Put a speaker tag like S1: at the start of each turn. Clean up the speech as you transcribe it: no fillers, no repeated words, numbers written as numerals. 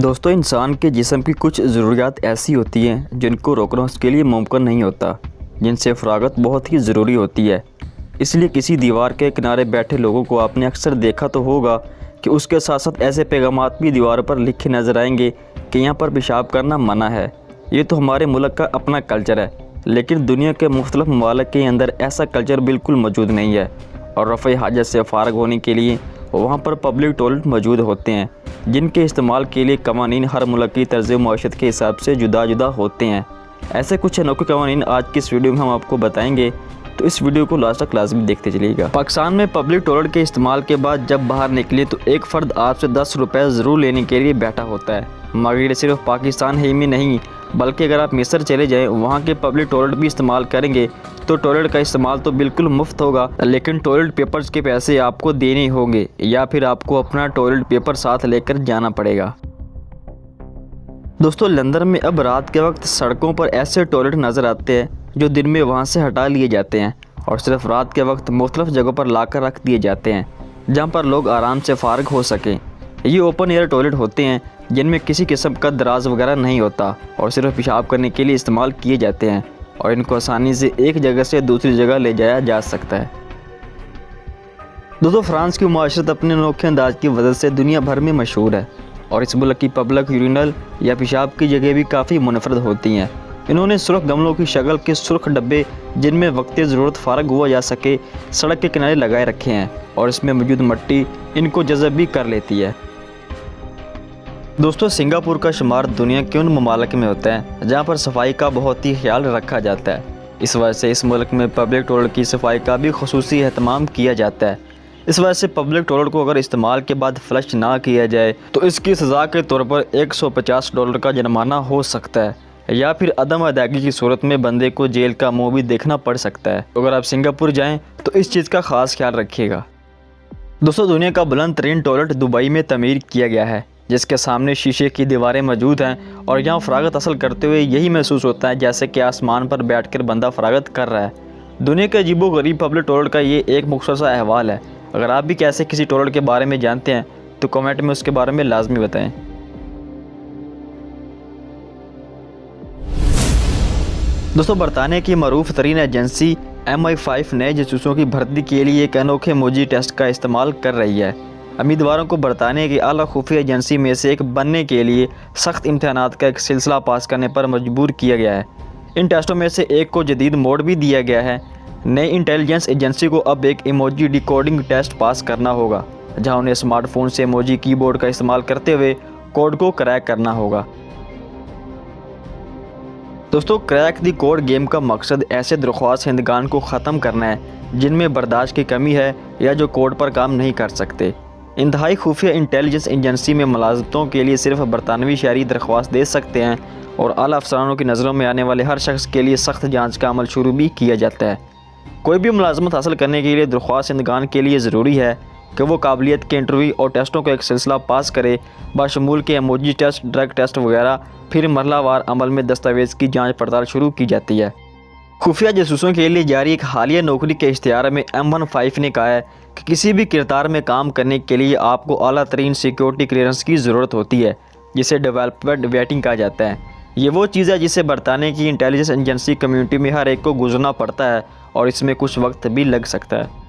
S1: दोस्तों, इंसान के जिस्म की कुछ ज़रूरियात ऐसी होती हैं जिनको रोकना उसके लिए मुमकिन नहीं होता, जिनसे फ़रागत बहुत ही ज़रूरी होती है। इसलिए किसी दीवार के किनारे बैठे लोगों को आपने अक्सर देखा तो होगा कि उसके साथ साथ ऐसे पैगामात भी दीवार पर लिखे नज़र आएंगे कि यहाँ पर पेशाब करना मना है। ये तो हमारे मुल्क का अपना कल्चर है, लेकिन दुनिया के मुख्तलिफ ममालिक के अंदर ऐसा कल्चर बिल्कुल मौजूद नहीं है और रफ़े हाजत से फ़ारग होने के लिए वहाँ पर पब्लिक टॉयलेट मौजूद होते हैं, जिनके इस्तेमाल के लिए कवानीन हर मुल्क की तर्ज़ मईशत के हिसाब से जुदा जुदा होते हैं। ऐसे कुछ अनोखे कवानीन आज की इस वीडियो में हम आपको बताएंगे, तो इस वीडियो को लास्ट तक लाजमी देखते चलिएगा। पाकिस्तान में पब्लिक टॉयलेट के इस्तेमाल के बाद जब बाहर निकले तो एक फ़र्द आपसे 10 रुपये ज़रूर लेने के लिए बैठा होता है। मगर ये सिर्फ पाकिस्तान ही में नहीं, बल्कि अगर आप मिस्र चले जाएँ, वहाँ के पब्लिक टॉयलेट भी इस्तेमाल करेंगे तो टॉयलेट का इस्तेमाल तो बिल्कुल मुफ्त होगा, लेकिन टॉयलेट पेपर्स के पैसे आपको देने होंगे या फिर आपको अपना टॉयलेट पेपर साथ लेकर जाना पड़ेगा। दोस्तों, लंदन में अब रात के वक्त सड़कों पर ऐसे टॉयलेट नज़र आते हैं जो दिन में वहाँ से हटा लिए जाते हैं और सिर्फ रात के वक्त मुख्तलिफ जगहों पर लाकर रख दिए जाते हैं, जहाँ पर लोग आराम से फ़ारग हो सकें। ये ओपन एयर टॉयलेट होते हैं जिनमें किसी किस्म का दराज वगैरह नहीं होता और सिर्फ पेशाब करने के लिए इस्तेमाल किए जाते हैं और इनको आसानी से एक जगह से दूसरी जगह ले जाया जा सकता है। दोस्तों, फ्रांस की मुआशरत अपने अनोखे अंदाज की वजह से दुनिया भर में मशहूर है और इस मुल्क की पब्लिक यूरिनल या पेशाब की जगह भी काफ़ी मुनफरद होती हैं। इन्होंने सुर्ख गमलों की शक्ल के सुर्ख डब्बे जिनमें वक्ती ज़रूरत फ़ारग हुआ जा सके सड़क के किनारे लगाए रखे हैं और इसमें मौजूद मिट्टी इनको जज़ब भी कर लेती है। दोस्तों, सिंगापुर का शुमार दुनिया के उन ममालिक में होता है जहाँ पर सफाई का बहुत ही ख्याल रखा जाता है। इस वजह से इस मुल्क में पब्लिक टॉयलेट की सफाई का भी खुसूसी एहतमाम किया जाता है। इस वजह से पब्लिक टॉयलेट को अगर इस्तेमाल के बाद फ्लश ना किया जाए तो इसकी सज़ा के तौर पर $150 का जुर्माना हो सकता है या फिर अदम अदायगी की सूरत में बंदे को जेल का मुँह भी देखना पड़ सकता है। अगर आप सिंगापुर जाएँ तो इस चीज़ का ख़ास ख्याल रखिएगा। दोस्तों, दुनिया का बुलंद तरीन टॉयलेट दुबई में तमीर किया गया है, जिसके सामने शीशे की दीवारें मौजूद हैं और यहाँ फ़रागत हासिल करते हुए यही महसूस होता है जैसे कि आसमान पर बैठकर बंदा फ़रागत कर रहा है। दुनिया के अजीबो-गरीब पब्लिक टॉयलेट का ये एक मुख्तसर सा अहवाल है। अगर आप भी कैसे किसी टॉयलेट के बारे में जानते हैं तो कमेंट में उसके बारे में लाजमी बताएं। दोस्तों, बरतानिया की मरूफ तरीन एजेंसी MI5 नए जासूसों की भर्ती के लिए एक अनोखे मोजी टेस्ट का इस्तेमाल कर रही है। उम्मीदवारों को बरतानिया की आला खुफिया एजेंसी में से एक बनने के लिए सख्त इम्तहानात का एक सिलसिला पास करने पर मजबूर किया गया है। इन टेस्टों में से एक को जदीद मोड भी दिया गया है। नई इंटेलिजेंस एजेंसी को अब एक इमोजी डिकोडिंग टेस्ट पास करना होगा, जहां उन्हें स्मार्टफोन से इमोजी कीबोर्ड का इस्तेमाल करते हुए कोड को क्रैक करना होगा। दोस्तों, क्रैक दी कोड गेम का मकसद ऐसे दरख्वास्त हिंदगान को ख़त्म करना है जिनमें बर्दाश्त की कमी है या जो कोड पर काम नहीं कर सकते। इंतहाई खुफिया इंटेलिजेंस एजेंसी में मुलाजमतों के लिए सिर्फ बरतानवी शहरी दरख्वास्त दे सकते हैं और आला अफसरानों की नज़रों में आने वाले हर शख्स के लिए सख्त जांच का अमल शुरू भी किया जाता है। कोई भी मुलाजमत हासिल करने के लिए दरख्वास्त हिंदगान के लिए ज़रूरी है कि वो काबिलियत के इंटरव्यू और टेस्टों का एक सिलसिला पास करे, बाशमूल के इमोजी टेस्ट, ड्रग टेस्ट वगैरह। फिर मरहलावार अमल में दस्तावेज़ की जाँच पड़ताल शुरू की जाती है। खुफिया जासूसों के लिए जारी एक हालिया नौकरी के इश्तिहार में M15 ने कहा है कि किसी भी किरदार में काम करने के लिए आपको आला तरीन सिक्योरिटी क्लियरेंस की ज़रूरत होती है, जिसे डेवलपमेंट वेटिंग कहा जाता है। ये वो चीज़ है जिसे बरतानिया की इंटेलिजेंस एजेंसी कम्युनिटी में हर एक को गुजरना पड़ता है और इसमें कुछ वक्त भी लग सकता है।